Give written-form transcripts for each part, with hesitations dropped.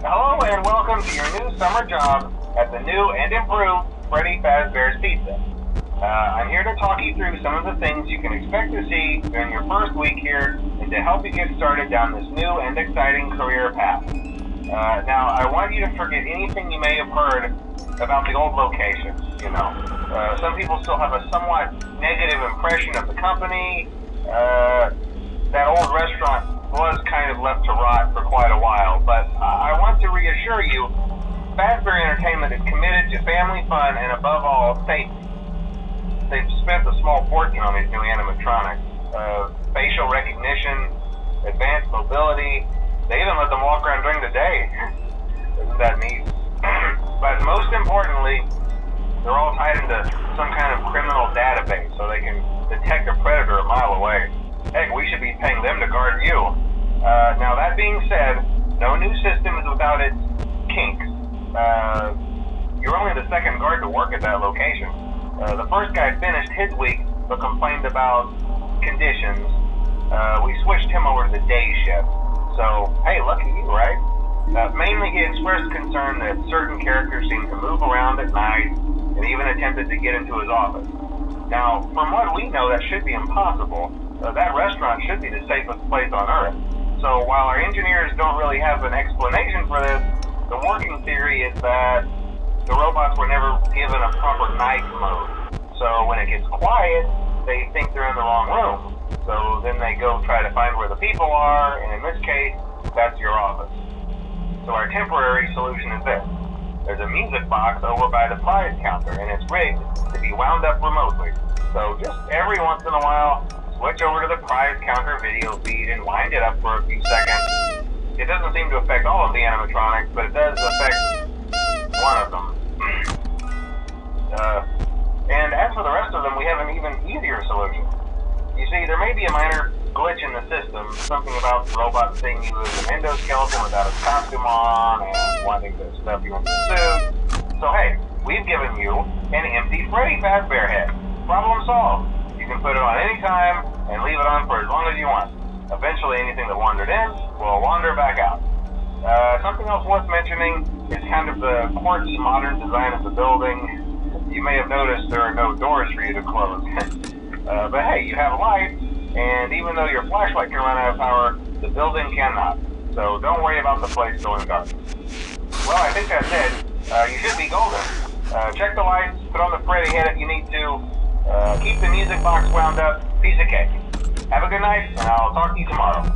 Hello and welcome to your new summer job at the new and improved Freddy Fazbear's Pizza. I'm here to talk you through some of the things you can expect to see during your first week here and to help you get started down this new and exciting career path. Now, I want you to forget anything you may have heard about the old location. Some people still have a somewhat negative impression of the company. That old restaurant was kind of left to rot for quite a while, but I want to reassure you, Fazbear Entertainment is committed to family fun and above all, safety. They've spent a small fortune on these new animatronics. Facial recognition, advanced mobility, they even let them walk around during the day. Isn't that neat? But most importantly, they're all tied into some kind of criminal database so they can detect a predator a mile away. Heck, we should be paying them to guard you. Now that being said, no new system is without its kinks. You're only the second guard to work at that location. The first guy finished his week but complained about conditions. We switched him over to the day shift. So, hey, lucky you, right? Mainly he expressed concern that certain characters seemed to move around at night and even attempted to get into his office. Now, from what we know, that should be impossible. That restaurant should be the safest place on Earth. So while our engineers don't really have an explanation for this, the working theory is that the robots were never given a proper night mode. So when it gets quiet, they think they're in the wrong room. So then they go try to find where the people are, and in this case, that's your office. So our temporary solution is this. There's a music box over by the prize counter, and it's rigged to be wound up remotely. So just every once in a while, switch over to the prize counter video feed and wind it up for a few seconds. It doesn't seem to affect all of the animatronics, but it does affect one of them. And as for the rest of them, we have an even easier solution. You see, there may be a minor glitch in the system, something about the robot seeing you as an endoskeleton without a costume on and wanting to stuff you into the suit. So hey, we've given you an empty Freddy Fazbear head. Problem solved. You can put it on any time and leave it on for as long as you want. Eventually anything that wandered in will wander back out. Something else worth mentioning is kind of the quirky modern design of the building. You may have noticed there are no doors for you to close. But hey, you have a light, and even though your flashlight can run out of power, the building cannot. So don't worry about the place going dark. Well, I think that's it. You should be golden. Check the lights, put on the Freddy head if you need to. Keep the music box wound up. Piece of cake. Have a good night, and I'll talk to you tomorrow.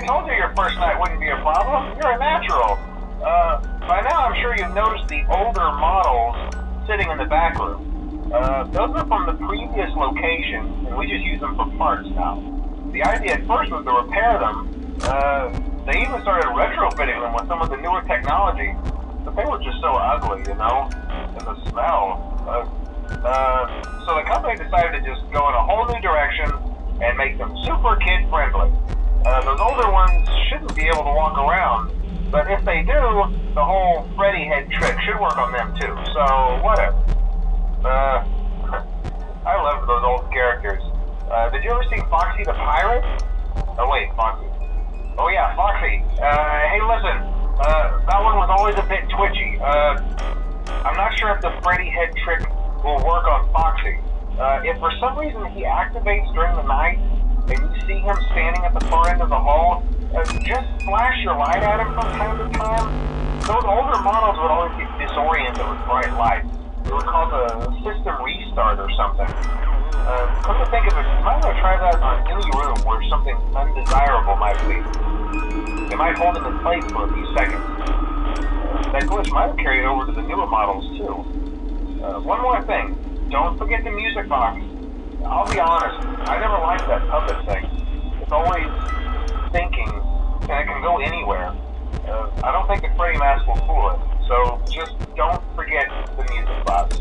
told you your first night wouldn't be a problem. You're a natural. By now I'm sure you've noticed the older models sitting in the back room. Those are from the previous location, and we just use them for parts now. The idea at first was to repair them. They even started retrofitting them with some of the newer technology, but they were just so ugly, you know, and the smell. So the company decided to just go in a whole new direction and make them super kid-friendly. Those older ones shouldn't be able to walk around, but if they do, the whole Freddy head trick should work on them too, so whatever. I loved those old characters. Did you ever see Foxy the Pirate? Oh wait, Foxy. Oh yeah, Foxy. Hey listen, that one was always a bit twitchy. I'm not sure if the Freddy head trick will work on Foxy. If for some reason he activates during the night, and you see him standing at the far end of the hall, just flash your light at him from time to time. Those older models would always get disoriented with bright lights. It was called a system restart or something. Come to think of it, you might want to try that on any room where something undesirable might be. It might hold him in place for a few seconds. That glitch might have carried over to the newer models too. One more thing, don't forget the music box. I'll be honest, I never liked that puppet thing. It's always thinking, and it can go anywhere. I don't think the Freddy mask will fool it, so just don't forget the music box.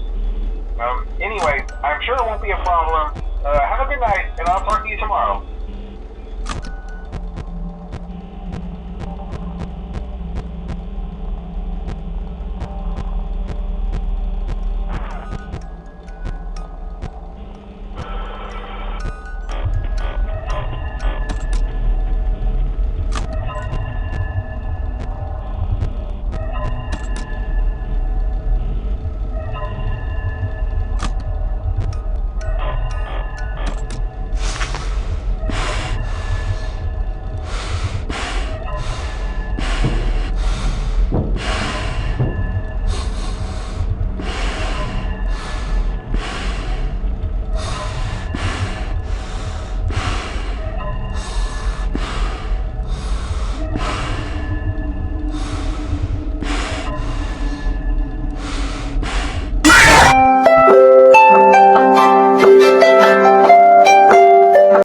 Anyway, I'm sure it won't be a problem. Have a good night, and I'll talk to you tomorrow.